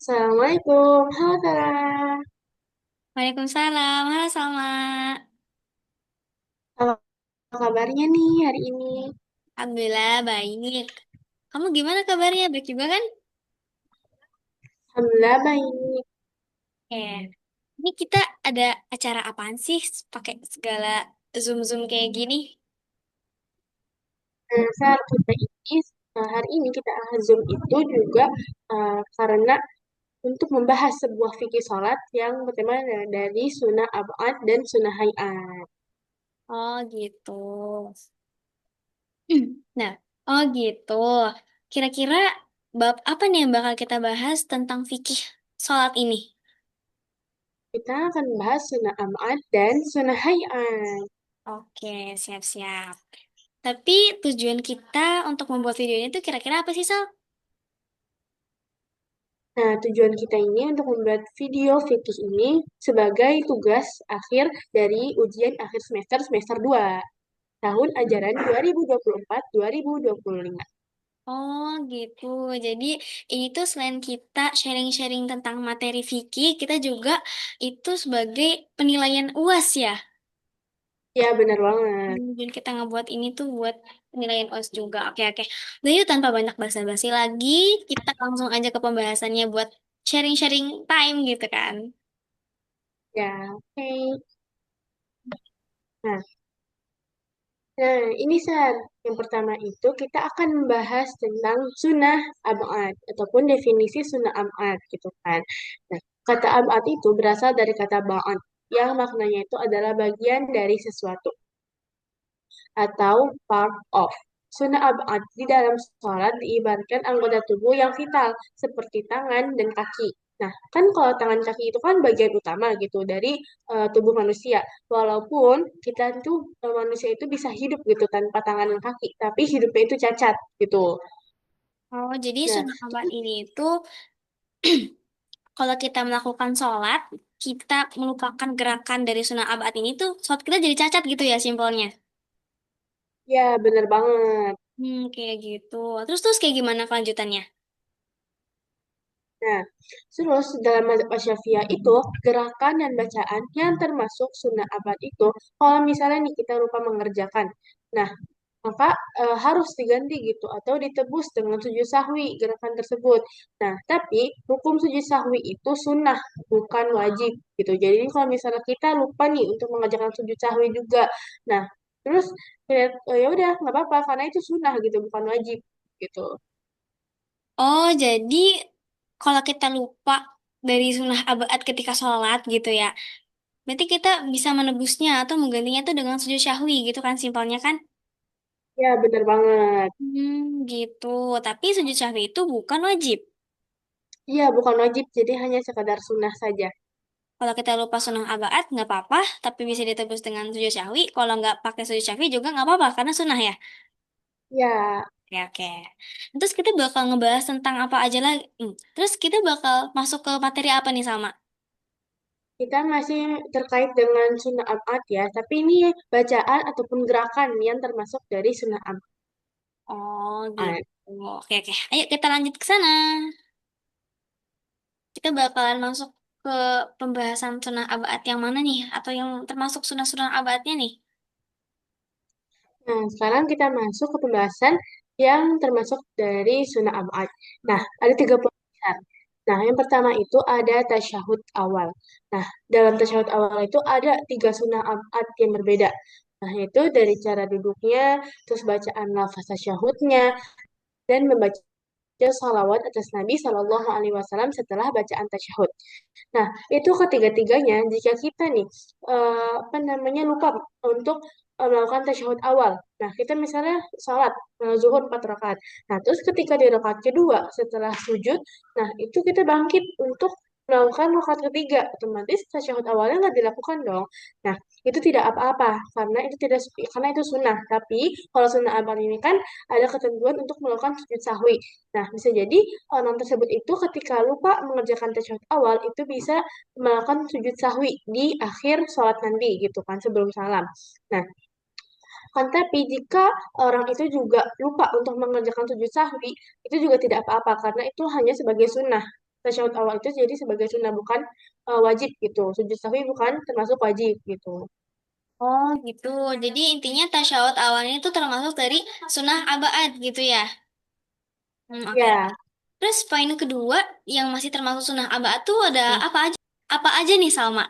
Assalamualaikum, halo Tara. Waalaikumsalam, halo Salma. Apa kabarnya nih hari ini? Alhamdulillah baik. Kamu gimana kabarnya? Baik juga kan? Alhamdulillah baik. Ini kita ada acara apaan sih pakai segala Zoom-Zoom kayak gini? Nah, saat kita ini, hari ini kita Zoom itu juga karena untuk membahas sebuah fikih sholat yang bertema dari sunnah abad dan sunnah hayat. Oh gitu. Nah, oh gitu. Kira-kira bab apa nih yang bakal kita bahas tentang fikih sholat ini? Kita akan membahas sunnah abad dan sunnah hayat. Oke, siap-siap. Tapi tujuan kita untuk membuat video ini tuh kira-kira apa sih, Sal? Nah, tujuan kita ini untuk membuat video fikih ini sebagai tugas akhir dari ujian akhir semester semester 2 tahun ajaran 2024-2025. Oh gitu. Jadi ini tuh selain kita sharing-sharing tentang materi fikih, kita juga itu sebagai penilaian UAS ya. Ya, benar banget. Dan kita ngebuat ini tuh buat penilaian UAS juga. Oke oke. Nah yuk tanpa banyak basa-basi lagi, kita langsung aja ke pembahasannya buat sharing-sharing time gitu kan. Ya, oke. Nah, ini San. Yang pertama itu kita akan membahas tentang sunnah abad ataupun definisi sunnah abad gitu kan. Nah, kata abad itu berasal dari kata ba'ad yang maknanya itu adalah bagian dari sesuatu atau part of. Sunnah abad di dalam sholat diibaratkan anggota tubuh yang vital seperti tangan dan kaki. Nah, kan kalau tangan kaki itu kan bagian utama gitu dari tubuh manusia. Walaupun kita tuh manusia itu bisa hidup gitu tanpa tangan dan kaki, tapi hidupnya itu cacat gitu. Oh jadi Nah, sunnah abad ini itu kalau kita melakukan sholat, kita melupakan gerakan dari sunnah abad ini tuh sholat kita jadi cacat gitu ya simpelnya. ya bener banget. Kayak gitu. Terus kayak gimana kelanjutannya? Nah, terus dalam mazhab Syafi'iyah itu gerakan dan bacaan yang termasuk sunnah abad itu kalau misalnya nih kita lupa mengerjakan. Nah, maka harus diganti gitu atau ditebus dengan sujud sahwi gerakan tersebut. Nah, tapi hukum sujud sahwi itu sunnah bukan wajib gitu. Jadi kalau misalnya kita lupa nih untuk mengerjakan sujud sahwi juga, nah terus ya udah nggak apa-apa karena itu sunnah gitu bukan wajib gitu. Oh, jadi kalau kita lupa dari sunnah abad ketika sholat gitu ya, berarti kita bisa menebusnya atau menggantinya tuh dengan sujud syahwi gitu kan simpelnya kan? Ya bener banget. Gitu. Tapi sujud syahwi itu bukan wajib. Iya bukan wajib jadi hanya sekadar sunnah saja. Kalau kita lupa sunnah abad nggak apa-apa, tapi bisa ditebus dengan sujud syahwi. Kalau nggak pakai sujud syahwi juga nggak apa-apa karena sunnah ya. Ya, Oke, oke. Terus kita bakal ngebahas tentang apa aja lagi. Terus kita bakal masuk ke materi apa nih sama? kita masih terkait dengan sunnah abad ya, tapi ini bacaan ataupun gerakan yang termasuk dari sunnah Oh abad. gitu. Oke, oke. Ayo kita lanjut ke sana. Kita bakalan masuk ke pembahasan sunnah abad yang mana nih? Atau yang termasuk sunnah-sunnah abadnya nih? Nah, sekarang kita masuk ke pembahasan yang termasuk dari sunnah abad. Nah, Oh. ada tiga poin besar. Nah, yang pertama itu ada tasyahud awal. Nah, dalam tasyahud awal itu ada tiga sunnah abad yang berbeda. Nah, itu dari cara duduknya, terus bacaan lafaz tasyahudnya, dan membaca salawat atas Nabi Shallallahu Alaihi Wasallam setelah bacaan tasyahud. Nah, itu ketiga-tiganya jika kita nih apa namanya lupa untuk melakukan tasyahud awal. Nah, kita misalnya sholat zuhur 4 rakaat. Nah, terus ketika di rakaat kedua setelah sujud, nah itu kita bangkit untuk melakukan rakaat ketiga. Otomatis tasyahud awalnya nggak dilakukan dong. Nah, itu tidak apa-apa karena itu tidak karena itu sunnah. Tapi kalau sunnah abal ini kan ada ketentuan untuk melakukan sujud sahwi. Nah, bisa jadi orang tersebut itu ketika lupa mengerjakan tasyahud awal itu bisa melakukan sujud sahwi di akhir sholat nanti gitu kan sebelum salam. Nah, kan tapi jika orang itu juga lupa untuk mengerjakan sujud sahwi, itu juga tidak apa-apa karena itu hanya sebagai sunnah. tasyahud awal itu jadi sebagai sunnah bukan wajib gitu. Sujud sahwi bukan termasuk wajib gitu. Oh gitu. Jadi intinya tasyahud awalnya itu termasuk dari sunnah abaat gitu ya. Oke. Ya. Terus poin kedua yang masih termasuk sunnah abaat tuh ada Nah, apa aja? Apa aja nih Salma?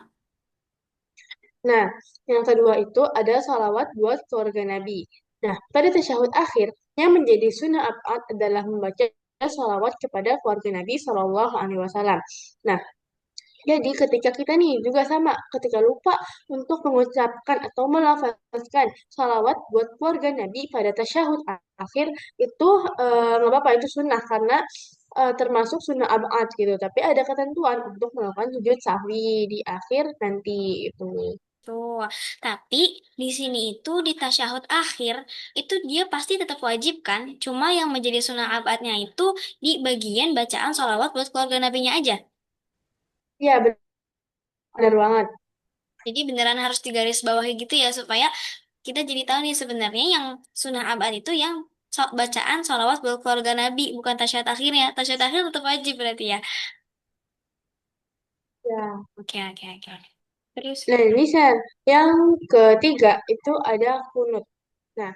nah, yang kedua itu ada salawat buat keluarga Nabi. Nah, pada tasyahud akhir yang menjadi sunnah abad adalah membaca salawat kepada keluarga Nabi Shallallahu Alaihi Wasallam. Nah, jadi ketika kita nih juga sama, ketika lupa untuk mengucapkan atau melafazkan salawat buat keluarga Nabi pada tasyahud akhir itu nggak apa-apa itu sunnah karena termasuk sunnah abad gitu. Tapi ada ketentuan untuk melakukan sujud sahwi di akhir nanti itu. Tuh, tapi di sini itu di tasyahud akhir itu dia pasti tetap wajib kan? Cuma yang menjadi sunnah abadnya itu di bagian bacaan sholawat buat keluarga nabinya aja. Iya benar Oh, banget. jadi beneran harus digaris bawahi gitu ya supaya kita jadi tahu nih sebenarnya yang sunnah abad itu yang bacaan sholawat buat keluarga nabi bukan tasyahud akhirnya. Tasyahud akhir tetap wajib berarti ya. Ya. Oke oke oke. Terus. Nah, ini San, yang ketiga itu ada kunut. Nah,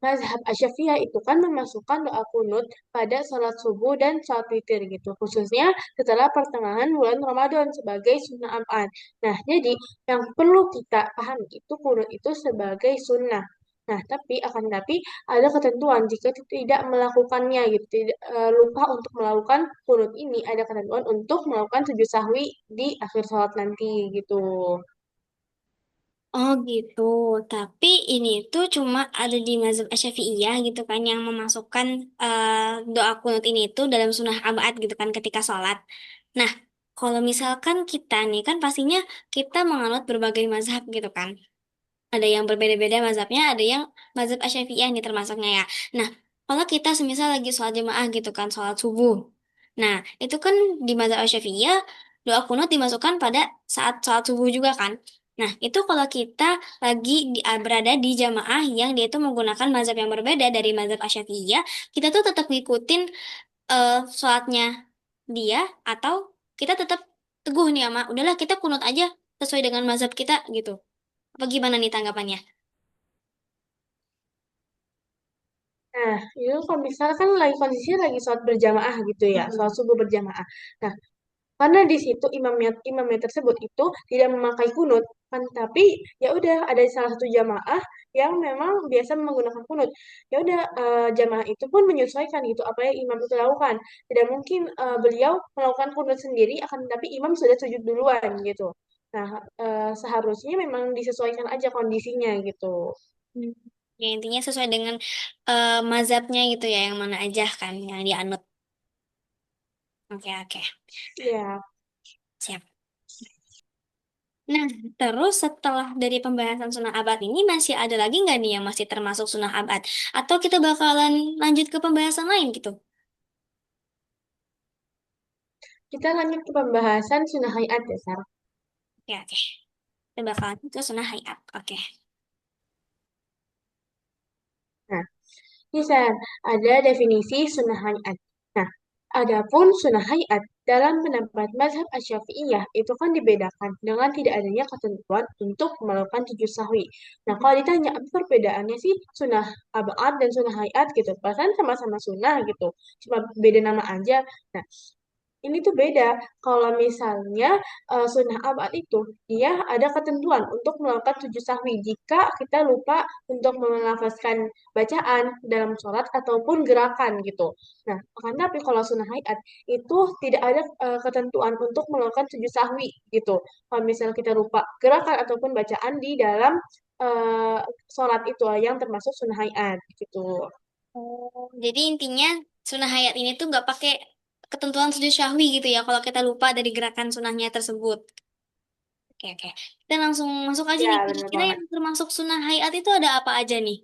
mazhab Asyafi'iyah itu kan memasukkan doa kunut pada sholat subuh dan sholat witir gitu, khususnya setelah pertengahan bulan Ramadan sebagai sunnah abad. Nah, jadi yang perlu kita pahami itu kunut itu sebagai sunnah. Nah, tapi ada ketentuan jika tidak melakukannya gitu, tidak lupa untuk melakukan kunut ini ada ketentuan untuk melakukan sujud sahwi di akhir sholat nanti gitu. Oh gitu, tapi ini tuh cuma ada di mazhab Asy-Syafi'iyah gitu kan yang memasukkan doa kunut ini tuh dalam sunnah abad gitu kan ketika sholat. Nah, kalau misalkan kita nih kan pastinya kita menganut berbagai mazhab gitu kan. Ada yang berbeda-beda mazhabnya, ada yang mazhab Asy-Syafi'iyah nih termasuknya ya. Nah, kalau kita semisal lagi sholat jemaah gitu kan, sholat subuh. Nah, itu kan di mazhab Asy-Syafi'iyah doa kunut dimasukkan pada saat sholat subuh juga kan. Nah, itu kalau kita lagi berada di jamaah yang dia itu menggunakan mazhab yang berbeda dari mazhab Asy-Syafi'iyah, kita tuh tetap ngikutin sholatnya dia atau kita tetap teguh nih sama, udahlah kita kunut aja sesuai dengan mazhab kita gitu. Apa gimana nih tanggapannya? Nah, itu kalau misalnya kan lagi kondisi lagi sholat berjamaah gitu ya, sholat Mm-mm. subuh berjamaah. Nah, karena di situ imamnya tersebut itu tidak memakai kunut, kan tapi ya udah ada salah satu jamaah yang memang biasa menggunakan kunut. Ya udah jamaah itu pun menyesuaikan gitu apa yang imam itu lakukan. Tidak mungkin beliau melakukan kunut sendiri, akan tetapi imam sudah sujud duluan gitu. Nah, seharusnya memang disesuaikan aja kondisinya gitu. Hmm. Ya intinya sesuai dengan mazhabnya gitu ya, yang mana aja kan yang dianut. Oke oke, Ya. siap. Nah, terus setelah dari pembahasan sunnah abad ini masih ada lagi nggak nih yang masih termasuk sunnah abad? Atau kita bakalan lanjut ke pembahasan lain gitu? Kita lanjut ke pembahasan sunnah hayat ya, Sarah. Oke oke, kita bakalan lanjut ke sunnah hayat. Oke. Nah, bisa ada definisi sunnah hayat. Nah, adapun sunnah hayat dalam pendapat mazhab Asy-Syafi'iyah itu kan dibedakan dengan tidak adanya ketentuan untuk melakukan sujud sahwi. Nah, kalau ditanya apa perbedaannya sih sunnah abad dan sunnah hayat gitu, perasaan sama-sama sunnah gitu, cuma beda nama aja. Nah, ini tuh beda. Kalau misalnya sunnah abad itu, dia ada ketentuan untuk melakukan sujud sahwi jika kita lupa untuk melafazkan bacaan dalam sholat ataupun gerakan gitu. Nah, akan tapi kalau sunnah hayat itu tidak ada ketentuan untuk melakukan sujud sahwi gitu. Kalau misalnya kita lupa gerakan ataupun bacaan di dalam eh, sholat itu yang termasuk sunnah hayat gitu. Oh, jadi intinya sunnah hayat ini tuh nggak pakai ketentuan sujud syahwi gitu ya kalau kita lupa dari gerakan sunnahnya tersebut. Oke oke. Kita langsung masuk aja nih. Ya, benar Kira-kira banget. yang termasuk sunnah hayat itu ada apa aja nih?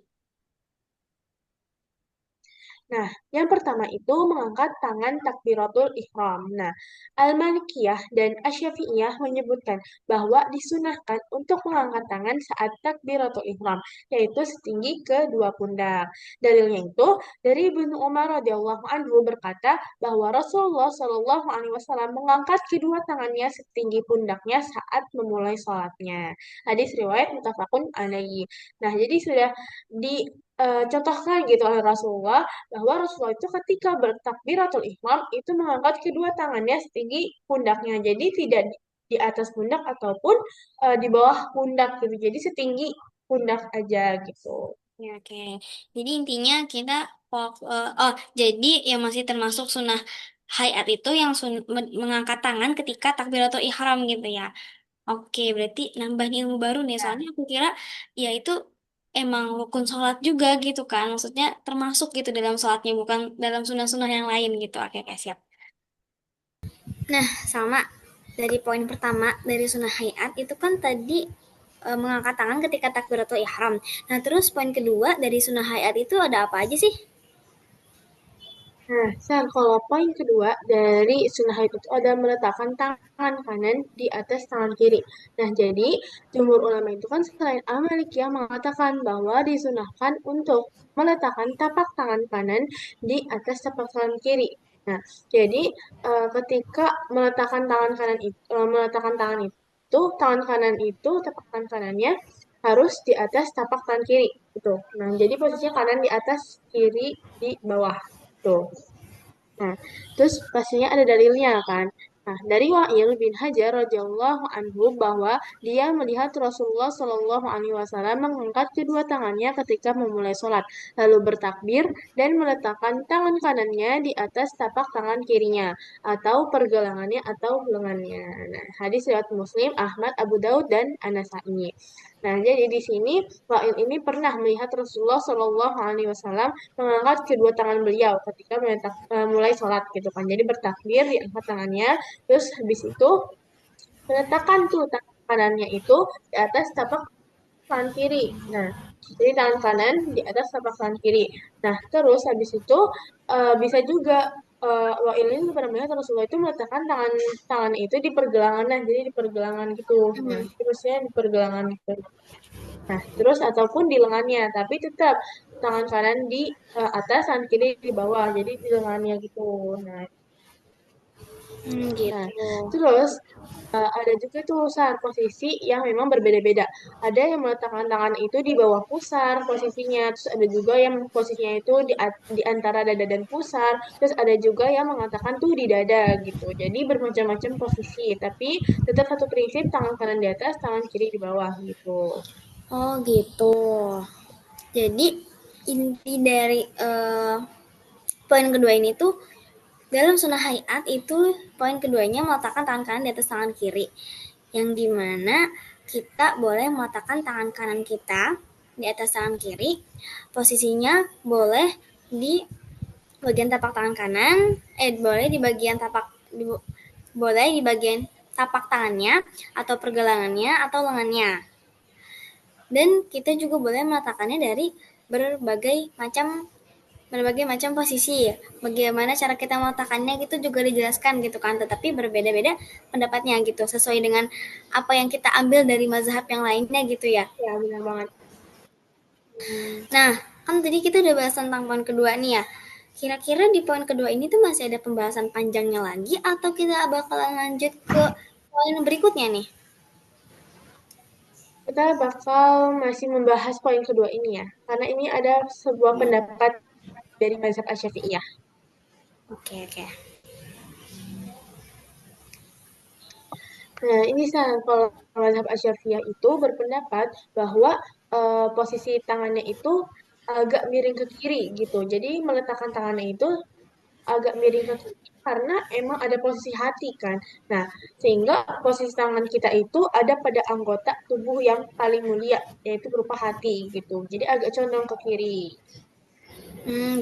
Nah, yang pertama itu mengangkat tangan takbiratul ihram. Nah, Al-Malikiyah dan Asy-Syafi'iyah menyebutkan bahwa disunahkan untuk mengangkat tangan saat takbiratul ihram, yaitu setinggi kedua pundak. Dalilnya itu dari Ibnu Umar radhiyallahu anhu berkata bahwa Rasulullah Shallallahu alaihi wasallam mengangkat kedua tangannya setinggi pundaknya saat memulai sholatnya. Hadis riwayat muttafaqun alaihi. Nah, jadi sudah dicontohkan gitu oleh Rasulullah bahwa Rasulullah itu ketika bertakbiratul ihram itu mengangkat kedua tangannya setinggi pundaknya. Jadi tidak di atas pundak ataupun di bawah pundak gitu. Jadi setinggi pundak aja gitu. Ya, oke. Jadi intinya kita jadi yang masih termasuk sunnah hayat itu yang mengangkat tangan ketika takbiratul ihram gitu ya. Oke, berarti nambah ilmu baru nih. Soalnya aku kira ya itu emang rukun sholat juga gitu kan. Maksudnya termasuk gitu dalam sholatnya, bukan dalam sunnah-sunnah yang lain gitu. Oke, oke, siap. Nah, sama dari poin pertama dari sunnah hayat itu kan tadi mengangkat tangan ketika takbiratul ihram. Nah, terus poin kedua dari sunnah hayat itu ada apa aja sih? Nah, kalau poin kedua dari sunnah itu ada meletakkan tangan kanan di atas tangan kiri. Nah, jadi jumhur ulama itu kan selain Al-Malikiyah mengatakan bahwa disunahkan untuk meletakkan tapak tangan kanan di atas tapak tangan kiri. Nah, jadi ketika meletakkan tangan kanan itu tapak tangan kanannya harus di atas tapak tangan kiri gitu. Nah, jadi posisinya kanan di atas, kiri di bawah. Tuh. Nah, terus pastinya ada dalilnya kan. Nah, dari Wa'il bin Hajar radhiyallahu anhu bahwa dia melihat Rasulullah Shallallahu alaihi wasallam mengangkat kedua tangannya ketika memulai sholat, lalu bertakbir dan meletakkan tangan kanannya di atas tapak tangan kirinya atau pergelangannya atau lengannya. Nah, hadis riwayat Muslim, Ahmad, Abu Daud dan An-Nasa'i. Nah, jadi di sini Wa'il ini pernah melihat Rasulullah Shallallahu alaihi wasallam mengangkat kedua tangan beliau ketika mulai sholat gitu kan. Jadi bertakbir, diangkat tangannya, terus habis itu meletakkan tuh tangan kanannya itu di atas tapak tangan kiri. Nah, jadi tangan kanan di atas tapak tangan kiri. Nah, terus habis itu bisa juga Wa'il ini pernah melihat Rasulullah itu meletakkan tangan tangan itu di pergelangan, nah, jadi di pergelangan gitu. Nah, terusnya di pergelangan gitu. Nah, terus ataupun di lengannya, tapi tetap tangan kanan di atas, tangan kiri di bawah, jadi di lengannya gitu. Nah, nah, Gitu. terus ada juga tuh pusar posisi yang memang berbeda-beda. Ada yang meletakkan tangan itu di bawah pusar posisinya, terus ada juga yang posisinya itu di antara dada dan pusar, terus ada juga yang mengatakan tuh di dada gitu. Jadi bermacam-macam posisi, tapi tetap satu prinsip tangan kanan di atas, tangan kiri di bawah gitu. Oh, gitu. Jadi inti dari poin kedua ini tuh dalam sunnah hayat itu poin keduanya meletakkan tangan kanan di atas tangan kiri. Yang dimana kita boleh meletakkan tangan kanan kita di atas tangan kiri. Posisinya boleh di bagian tapak tangan kanan, boleh di bagian boleh di bagian tapak tangannya atau pergelangannya atau lengannya. Dan kita juga boleh meletakkannya dari berbagai macam posisi. Bagaimana cara kita meletakkannya gitu juga dijelaskan gitu kan, tetapi berbeda-beda pendapatnya gitu sesuai dengan apa yang kita ambil dari mazhab yang lainnya gitu ya. Ya, benar banget. Hmm. Nah, kan tadi kita udah bahas tentang poin kedua nih ya. Kira-kira di poin kedua ini tuh masih ada pembahasan panjangnya lagi atau kita bakalan lanjut ke poin berikutnya nih? Kita bakal masih membahas poin kedua ini ya, karena ini ada sebuah pendapat dari mazhab Asy-Syafi'iyah. Oke, oke. Nah, ini kalau mazhab Asy-Syafi'iyah itu berpendapat bahwa posisi tangannya itu agak miring ke kiri gitu. Jadi meletakkan tangannya itu agak miring ke kiri karena emang ada posisi hati kan. Nah, sehingga posisi tangan kita itu ada pada anggota tubuh yang paling mulia, yaitu berupa hati gitu. Jadi agak condong ke kiri.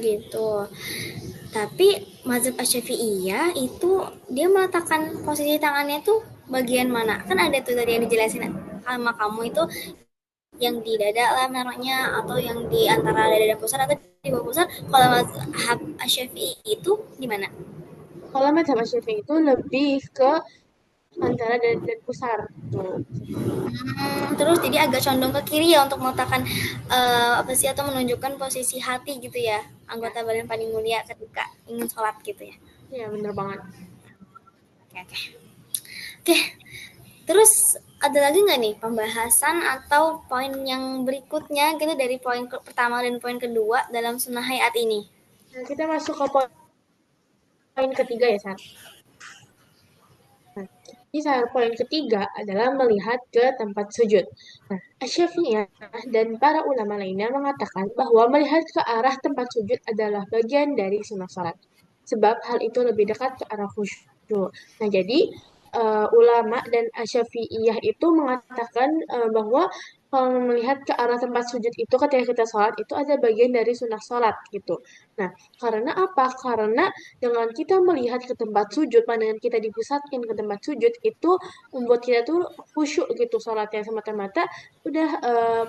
Gitu. Tapi mazhab Asy-Syafi'iyah itu dia meletakkan posisi tangannya tuh bagian mana? Kan ada tuh tadi yang dijelasin sama kamu itu yang di dada lah naruhnya atau yang di antara dada dan pusar atau di bawah pusar. Kalau mazhab Syafi'i itu gimana? Kalau mazhab Syafi'i itu lebih ke antara dan pusar tuh. Terus jadi agak condong ke kiri ya untuk meletakkan apa sih atau menunjukkan posisi hati gitu ya, Ya, anggota badan paling mulia ketika ingin sholat gitu ya. ya bener banget. Oke, oke. Oke, terus ada lagi nggak nih pembahasan atau poin yang berikutnya gitu dari poin pertama dan poin kedua dalam sunnah hayat ini? Nah, kita masuk ke poin ketiga ya, Sar. Nah, poin ketiga adalah melihat ke tempat sujud. Nah, Asy-Syafi'iyah dan para ulama lainnya mengatakan bahwa melihat ke arah tempat sujud adalah bagian dari sunnah salat. Sebab hal itu lebih dekat ke arah khusyuk. Nah, jadi ulama dan Asy-Syafi'iyah itu mengatakan bahwa kalau melihat ke arah tempat sujud itu ketika kita sholat itu ada bagian dari sunnah sholat gitu. Nah, karena apa? Karena dengan kita melihat ke tempat sujud, pandangan kita dipusatkan ke tempat sujud, itu membuat kita tuh khusyuk gitu sholatnya semata-mata udah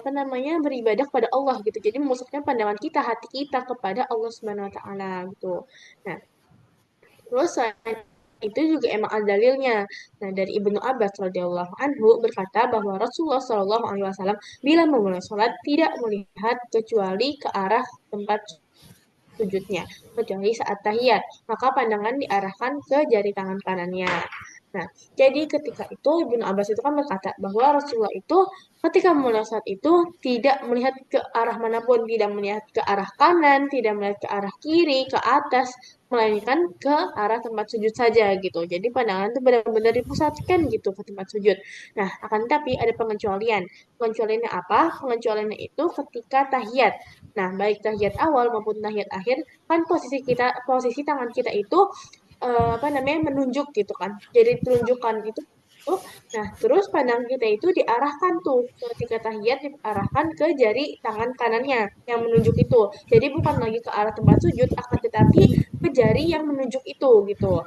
apa namanya beribadah kepada Allah gitu. Jadi memusatkan pandangan kita, hati kita kepada Allah Subhanahu Wa Taala gitu. Nah, terus selain itu juga emang ada dalilnya. Nah, dari Ibnu Abbas radhiyallahu anhu berkata bahwa Rasulullah Shallallahu alaihi wasallam bila memulai sholat tidak melihat kecuali ke arah tempat sujudnya, kecuali saat tahiyat, maka pandangan diarahkan ke jari tangan kanannya. Nah, jadi ketika itu Ibnu Abbas itu kan berkata bahwa Rasulullah itu ketika memulai saat itu tidak melihat ke arah manapun, tidak melihat ke arah kanan, tidak melihat ke arah kiri, ke atas, melainkan ke arah tempat sujud saja gitu. Jadi pandangan itu benar-benar dipusatkan gitu ke tempat sujud. Nah, akan tapi ada pengecualian. Pengecualiannya apa? Pengecualiannya itu ketika tahiyat. Nah, baik tahiyat awal maupun tahiyat akhir, kan posisi tangan kita itu apa namanya menunjuk gitu kan. Jadi telunjukan itu nah, terus pandang kita itu diarahkan tuh ketika tahiyat diarahkan ke jari tangan kanannya yang menunjuk itu. Jadi bukan lagi ke arah tempat sujud, akan tetapi ke jari yang menunjuk itu gitu.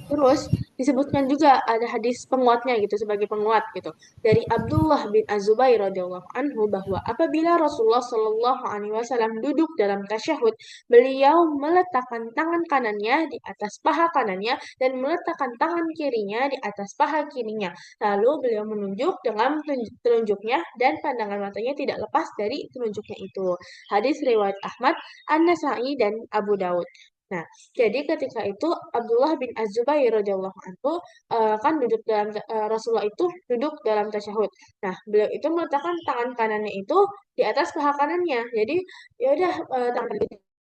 Terus disebutkan juga ada hadis penguatnya gitu sebagai penguat gitu dari Abdullah bin Az-Zubair radhiyallahu anhu bahwa apabila Rasulullah Shallallahu alaihi wasallam duduk dalam tasyahud, beliau meletakkan tangan kanannya di atas paha kanannya dan meletakkan tangan kirinya di atas paha kirinya. Lalu beliau menunjuk dengan telunjuknya dan pandangan matanya tidak lepas dari telunjuknya itu. Hadis riwayat Ahmad, An-Nasai dan Abu Daud. Nah, jadi ketika itu Abdullah bin Az-Zubair radhiyallahu anhu kan duduk dalam Rasulullah itu duduk dalam tasyahud. Nah, beliau itu meletakkan tangan kanannya itu di atas paha kanannya. Jadi ya udah tangan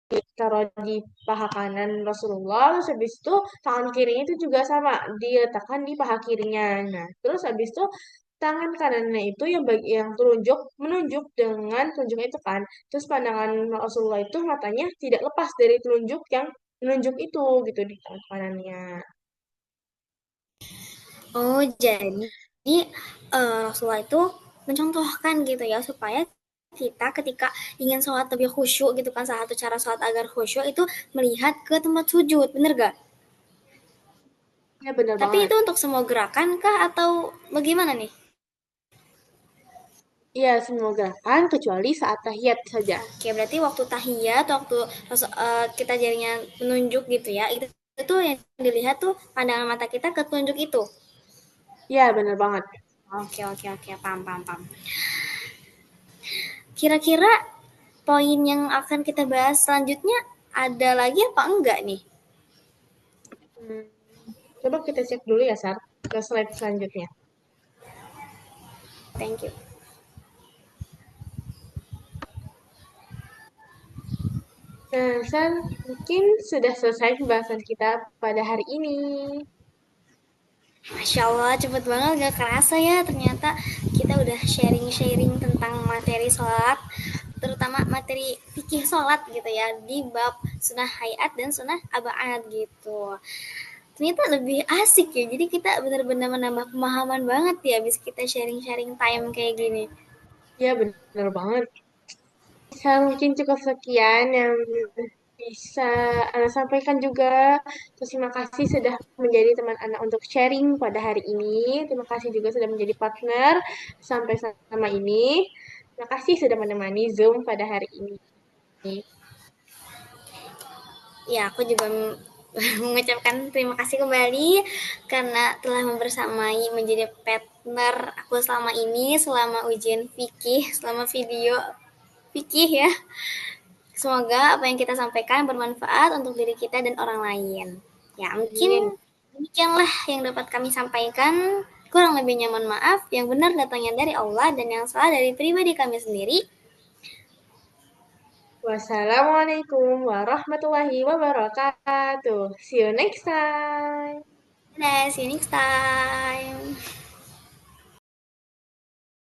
ditaruh di paha kanan Rasulullah, terus habis itu tangan kirinya itu juga sama diletakkan di paha kirinya. Nah, terus habis itu tangan kanannya itu yang yang telunjuk menunjuk dengan telunjuknya itu kan. Terus pandangan Rasulullah itu matanya tidak lepas dari telunjuk yang menunjuk itu gitu di tangan kanannya. Oh, jadi Rasulullah itu mencontohkan gitu ya supaya kita ketika ingin sholat lebih khusyuk gitu kan, salah satu cara sholat agar khusyuk itu melihat ke tempat sujud, bener gak? Ya benar Tapi banget. itu untuk semua gerakan kah atau bagaimana nih? Iya, semua gerakan kecuali saat tahiyat saja. Oke, berarti waktu tahiyat, waktu kita jarinya menunjuk gitu ya, itu yang dilihat tuh pandangan mata kita ke tunjuk itu. Iya, benar banget. Oke, oke, oke, paham, paham, paham. Kira-kira poin yang akan kita bahas selanjutnya ada lagi apa enggak nih? Hmm, coba kita cek dulu ya, Sar, ke slide selanjutnya. Thank you. Nah, Sar, mungkin sudah selesai pembahasan kita pada hari ini. Masya Allah, cepet banget gak kerasa ya. Ternyata kita udah sharing-sharing tentang materi sholat, terutama materi fikih sholat gitu ya, di bab sunnah hayat dan sunnah abaat gitu. Ternyata lebih asik ya, jadi kita benar-benar menambah pemahaman banget ya abis kita sharing-sharing time kayak gini. Ya, benar banget. Mungkin cukup sekian yang bisa Ana sampaikan juga. Terima kasih sudah menjadi teman Ana untuk sharing pada hari ini. Terima kasih juga sudah menjadi partner sampai sama ini. Terima kasih sudah menemani Zoom pada hari ini. Ya, aku juga mengucapkan terima kasih kembali karena telah membersamai menjadi partner aku selama ini, selama ujian fikih, selama video fikih ya. Semoga apa yang kita sampaikan bermanfaat untuk diri kita dan orang lain. Ya, mungkin Amin. demikianlah yang dapat kami sampaikan. Kurang lebihnya mohon maaf. Yang benar datangnya dari Allah dan yang salah dari pribadi kami sendiri. Wassalamualaikum warahmatullahi wabarakatuh. See you next time. Dadah, see you next time.